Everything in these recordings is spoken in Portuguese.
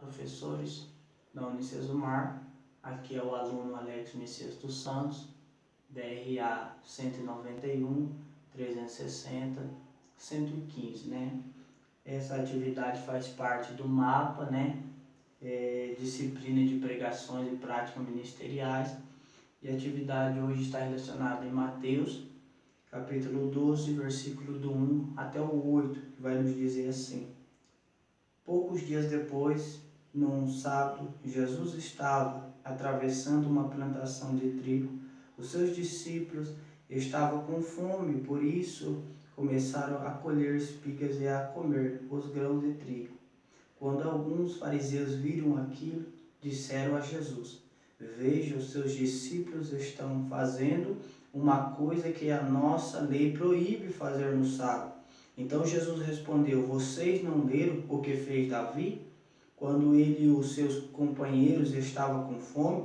professores da Unicesumar. Aqui é o aluno Alex Messias dos Santos, DRA 191, 360, 115, né? Essa atividade faz parte do mapa, né? Disciplina de pregações e práticas ministeriais. E a atividade hoje está relacionada em Mateus, capítulo 12, versículo do 1 até o 8, que vai nos dizer assim: poucos dias depois, num sábado, Jesus estava atravessando uma plantação de trigo. Os seus discípulos estavam com fome, por isso começaram a colher espigas e a comer os grãos de trigo. Quando alguns fariseus viram aquilo, disseram a Jesus: veja, os seus discípulos estão fazendo uma coisa que a nossa lei proíbe fazer no sábado. Então Jesus respondeu: vocês não leram o que fez Davi? Quando ele e os seus companheiros estavam com fome,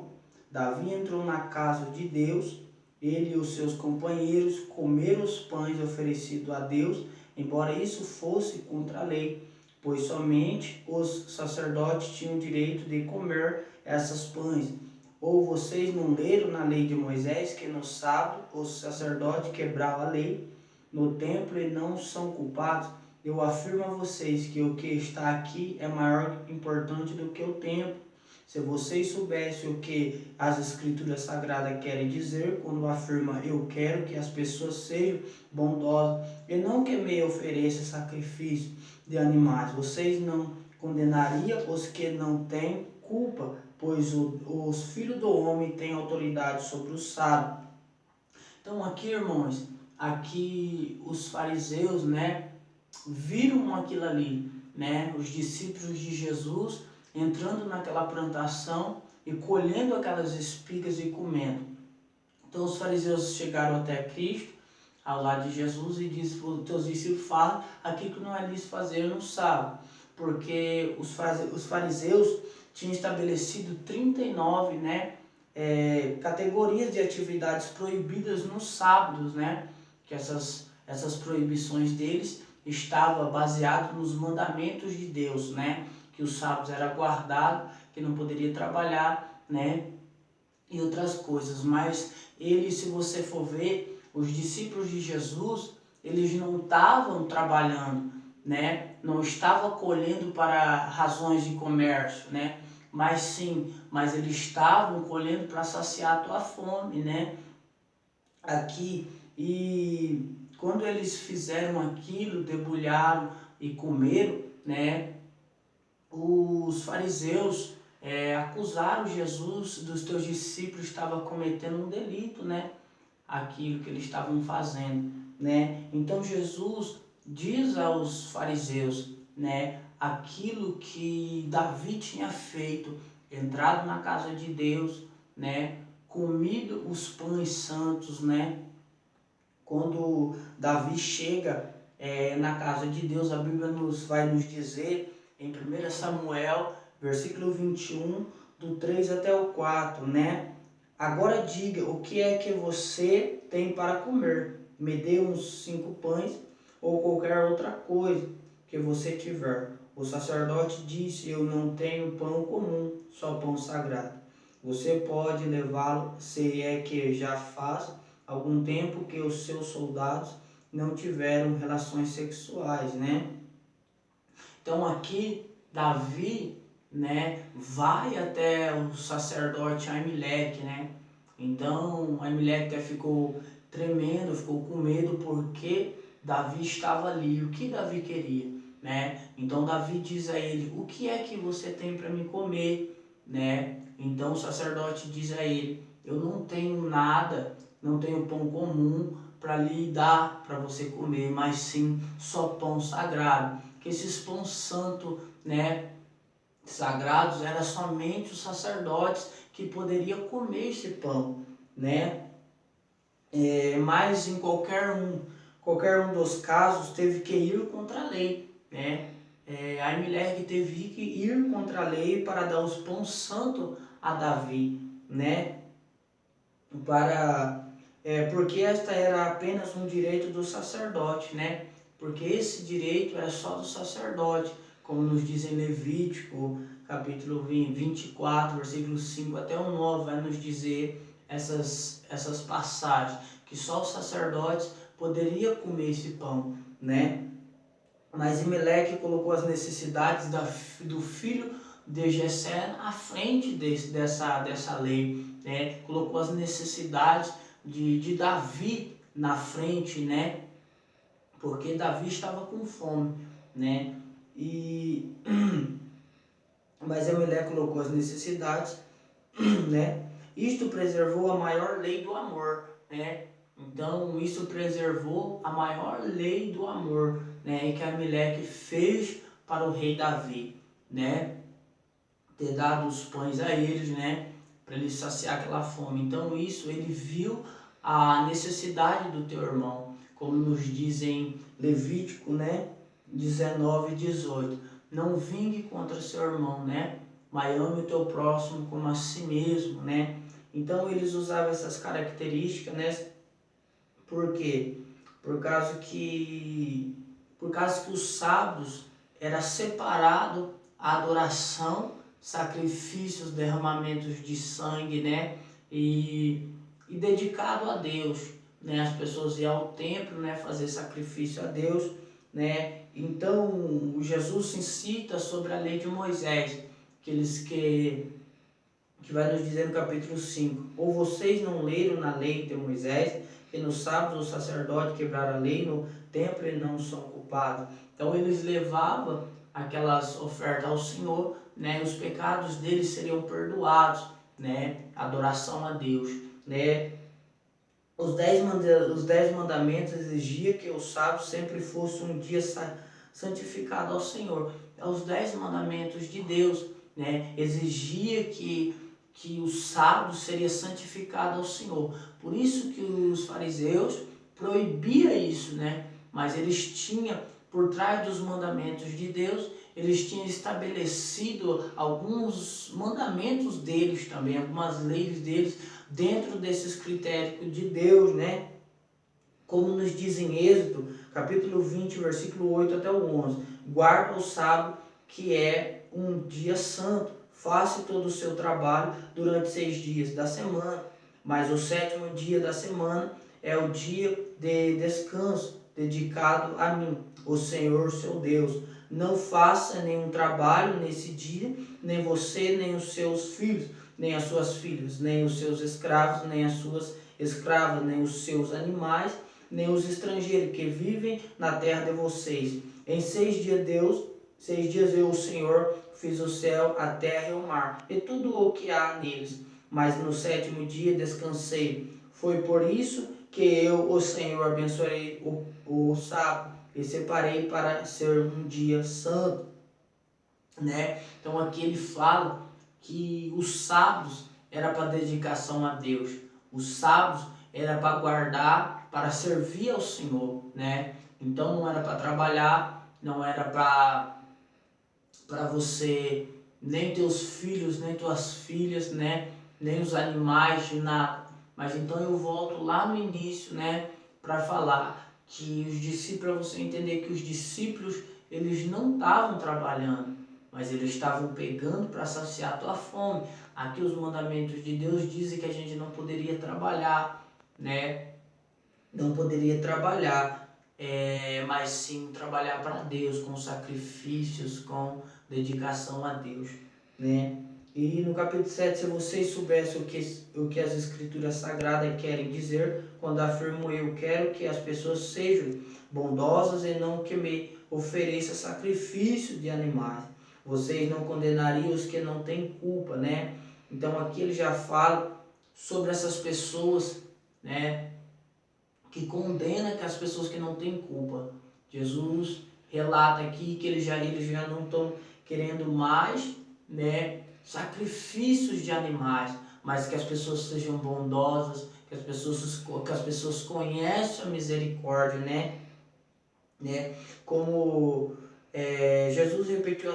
Davi entrou na casa de Deus. Ele e os seus companheiros comeram os pães oferecidos a Deus, embora isso fosse contra a lei, pois somente os sacerdotes tinham o direito de comer essas pães. Ou vocês não leram na lei de Moisés que no sábado os sacerdotes quebravam a lei no templo e não são culpados? Eu afirmo a vocês que o que está aqui é maior importante do que o templo. Se vocês soubessem o que as escrituras sagradas querem dizer quando afirma eu quero que as pessoas sejam bondosas e não que me ofereça sacrifício de animais, vocês não condenariam os que não têm culpa, pois os filhos do homem têm autoridade sobre o sábado. Então aqui, irmãos, aqui os fariseus, né, viram aquilo ali, né, os discípulos de Jesus entrando naquela plantação e colhendo aquelas espigas e comendo. Então os fariseus chegaram até Cristo, ao lado de Jesus, e disse: os teus discípulos falam aquilo que não é lícito fazer no sábado, porque os fariseus tinham estabelecido 39, né, categorias de atividades proibidas nos sábados, né, que essas proibições deles estavam baseadas nos mandamentos de Deus, né, que os sábados era guardado, que não poderia trabalhar, né, e outras coisas. Mas eles, se você for ver, os discípulos de Jesus, eles não estavam trabalhando, né? Não estavam colhendo para razões de comércio, né? Mas eles estavam colhendo para saciar a tua fome, né? Aqui, e quando eles fizeram aquilo, debulharam e comeram, né? Os fariseus acusaram Jesus dos teus discípulos estavam cometendo um delito, né? Aquilo que eles estavam fazendo, né? Então Jesus diz aos fariseus, né, aquilo que Davi tinha feito, entrado na casa de Deus, né, comido os pães santos, né? Quando Davi chega na casa de Deus, a Bíblia vai nos dizer em 1 Samuel, versículo 21, do 3 até o 4, né? Agora diga, o que é que você tem para comer? Me dê uns 5 pães ou qualquer outra coisa que você tiver. O sacerdote disse: eu não tenho pão comum, só pão sagrado. Você pode levá-lo, se é que já faz algum tempo que os seus soldados não tiveram relações sexuais, né? Então aqui Davi, né, vai até o sacerdote Aimeleque, né? Então Aimeleque ficou tremendo, ficou com medo porque Davi estava ali. O que Davi queria, né? Então Davi diz a ele: o que é que você tem para me comer, né? Então o sacerdote diz a ele: eu não tenho nada, não tenho pão comum para lhe dar para você comer, mas sim só pão sagrado. Que esses pães santos, né, sagrados, era somente os sacerdotes que poderiam comer esse pão, né? Mas em qualquer um dos casos teve que ir contra a lei, né? Aimeleque teve que ir contra a lei para dar os pães santos a Davi, né? Porque esta era apenas um direito do sacerdote, né? Porque esse direito era só do sacerdote. como nos diz em Levítico, capítulo 24, versículo 5 até o 9, vai nos dizer essas passagens, que só os sacerdotes poderiam comer esse pão, né? Mas Emelec colocou as necessidades do filho de Jessé à frente dessa lei, né? Colocou as necessidades de Davi na frente, né? Porque Davi estava com fome, né? Mas Emelec colocou as necessidades, né? Isto preservou a maior lei do amor, né? Então, isso preservou a maior lei do amor, né? E que Amaleque fez para o rei Davi, né? Ter dado os pães a eles, né? Para ele saciar aquela fome. Então, isso ele viu a necessidade do teu irmão, como nos dizem Levítico, né? 19 e 18. Não vingue contra seu irmão, né? Mas ame o teu próximo como a si mesmo, né? Então eles usavam essas características, né? Por quê? Por causa que os sábados era separado a adoração, sacrifícios, derramamentos de sangue, né? E dedicado a Deus, né? As pessoas iam ao templo, né? Fazer sacrifício a Deus, né? Então Jesus incita sobre a lei de Moisés, que vai nos dizer no capítulo 5, ou vocês não leram na lei de Moisés, que no sábado o sacerdote quebrar a lei no templo e não são culpados. Então eles levavam aquelas ofertas ao Senhor, né? Os pecados deles seriam perdoados, né? Adoração a Deus, né? Os 10 mandamentos exigiam que o sábado sempre fosse um dia santificado ao Senhor. Os 10 mandamentos de Deus, né? Exigia que o sábado seria santificado ao Senhor. Por isso que os fariseus proibiam isso, né? Mas eles tinham, por trás dos mandamentos de Deus, eles tinham estabelecido alguns mandamentos deles também, algumas leis deles, dentro desses critérios de Deus, né? Como nos diz em Êxodo, capítulo 20, versículo 8 até o 11. Guarda o sábado, que é um dia santo. Faça todo o seu trabalho durante 6 dias da semana. Mas o 7º dia da semana é o dia de descanso, dedicado a mim, o Senhor seu Deus. Não faça nenhum trabalho nesse dia, nem você, nem os seus filhos, nem as suas filhas, nem os seus escravos, nem as suas escravas, nem os seus animais, nem os estrangeiros que vivem na terra de vocês. Em 6 dias eu, o Senhor, fiz o céu, a terra e o mar, e tudo o que há neles. Mas no 7º dia descansei. Foi por isso que eu, o Senhor, abençoei o sábado e separei para ser um dia santo, né? Então aqui ele fala que os sábados era para dedicação a Deus. Os sábados era para guardar, para servir ao Senhor, né? Então não era para trabalhar, não era para você, nem teus filhos, nem tuas filhas, né? Nem os animais, nada. Mas então eu volto lá no início, né? Para falar que os discípulos, para você entender que os discípulos, eles não estavam trabalhando, mas eles estavam pegando para saciar a tua fome. Aqui os mandamentos de Deus dizem que a gente não poderia trabalhar, né? Não poderia trabalhar, mas sim trabalhar para Deus, com sacrifícios, com dedicação a Deus, né? E no capítulo 7, se vocês soubessem o que as escrituras sagradas querem dizer, quando afirmo eu quero que as pessoas sejam bondosas e não que me ofereça sacrifício de animais, vocês não condenariam os que não têm culpa, né? Então aqui ele já fala sobre essas pessoas, né? Que condena que as pessoas que não têm culpa. Jesus relata aqui que eles já não estão querendo mais, né, sacrifícios de animais, mas que as pessoas sejam bondosas, que as pessoas conheçam a misericórdia, né? Como Jesus repetiu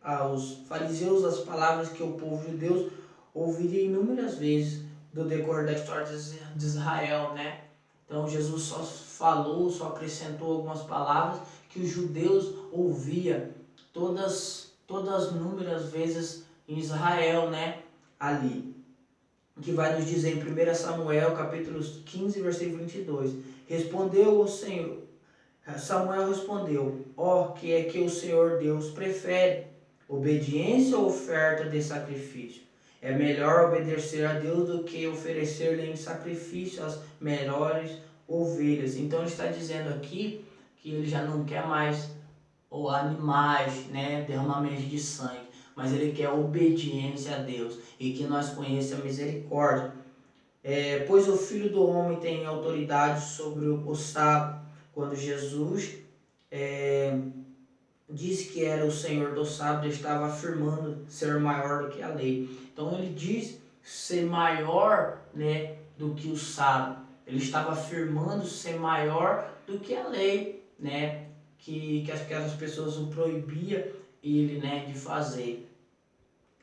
aos fariseus as palavras que o povo de Deus ouviria inúmeras vezes do decorrer da história de Israel, né? Então Jesus só acrescentou algumas palavras que que os judeus ouviam todas inúmeras vezes em Israel, né, ali, que vai nos dizer em 1 Samuel, capítulo 15, versículo 22. Respondeu o Senhor, Samuel respondeu, que é que o Senhor Deus prefere, obediência ou oferta de sacrifício? É melhor obedecer a Deus do que oferecer-lhe em sacrifício as melhores ovelhas. Então ele está dizendo aqui que ele já não quer mais animais, né, derramamento de sangue, mas ele quer obediência a Deus e que nós conheçamos a misericórdia. Pois o Filho do Homem tem autoridade sobre o sábado. Quando Jesus disse que era o Senhor do sábado, ele estava afirmando ser maior do que a lei. Então ele diz ser maior, né, do que o sábado. Ele estava afirmando ser maior do que a lei, né, que aquelas pessoas o proibiam ele, né, de fazer.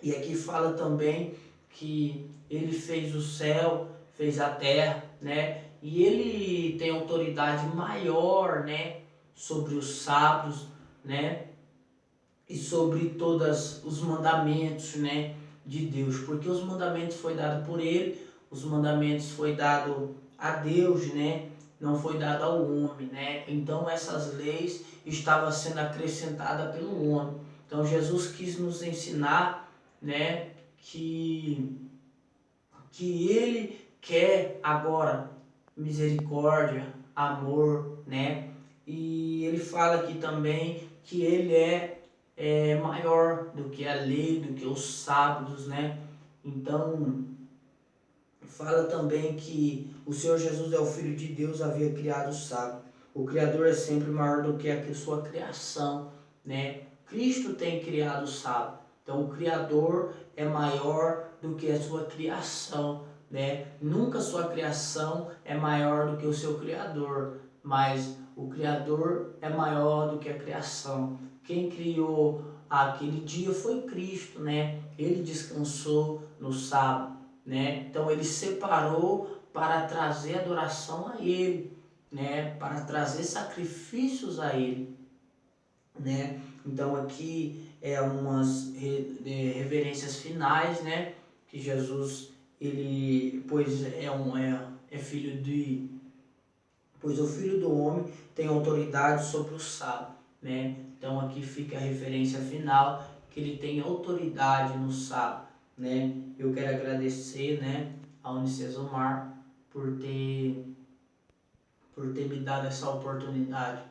E aqui fala também que ele fez o céu, fez a terra, né, e ele tem autoridade maior, né, sobre os sábados, né, e sobre todos os mandamentos, né, de Deus, porque os mandamentos foi dado por ele, os mandamentos foi dado a Deus, né, não foi dado ao homem, né, então essas leis estavam sendo acrescentadas pelo homem. Então Jesus quis nos ensinar, né, que ele quer agora misericórdia, amor, né, e ele fala aqui também que ele é maior do que a lei, do que os sábados, né? Então, fala também que o Senhor Jesus é o Filho de Deus, havia criado o sábado. O Criador é sempre maior do que a sua criação, né? Cristo tem criado o sábado. Então, o Criador é maior do que a sua criação, né? Nunca a sua criação é maior do que o seu Criador, mas o Criador é maior do que a criação. Quem criou aquele dia foi Cristo, né? Ele descansou no sábado, né? Então ele separou para trazer adoração a ele, né? Para trazer sacrifícios a ele, né? Então aqui é umas reverências finais, né? Que Jesus pois é filho de, pois o Filho do Homem tem autoridade sobre o sábado, né? Então aqui fica a referência final que ele tem autoridade no sábado, né? Eu quero agradecer, né, a Unicesumar por ter me dado essa oportunidade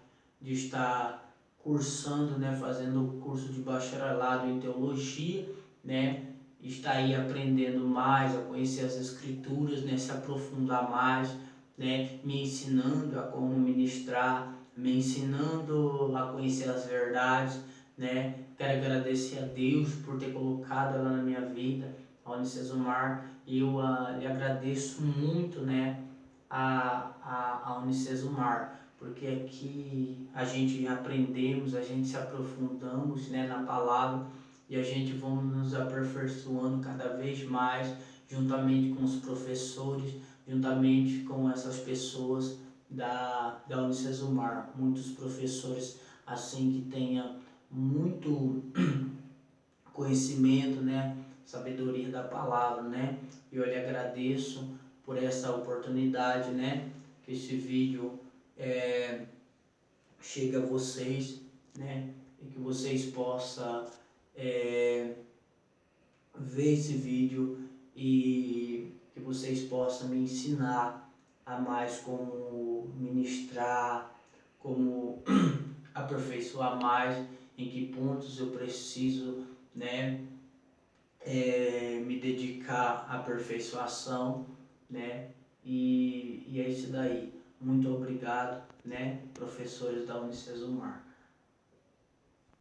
de estar cursando, né, fazendo o curso de bacharelado em teologia, né, estar aí aprendendo mais, a conhecer as escrituras, né, se aprofundar mais, né, me ensinando a como ministrar, me ensinando a conhecer as verdades, né. Quero agradecer a Deus por ter colocado ela na minha vida, a Unicesumar, e eu lhe agradeço muito, né, a Unicesumar, porque aqui a gente aprendemos, a gente se aprofundamos, né, na palavra, e a gente vamos nos aperfeiçoando cada vez mais, juntamente com os professores, juntamente com essas pessoas da Unicesumar, muitos professores assim que tenham muito conhecimento, né, sabedoria da palavra, né, e eu lhe agradeço por essa oportunidade, né, que esse vídeo chegue a vocês, né, e que vocês possam ver esse vídeo e que vocês possam me ensinar a mais como ministrar, como aperfeiçoar mais, em que pontos eu preciso, né, me dedicar à aperfeiçoação, né, e é isso daí. Muito obrigado, né, professores da Unicesumar.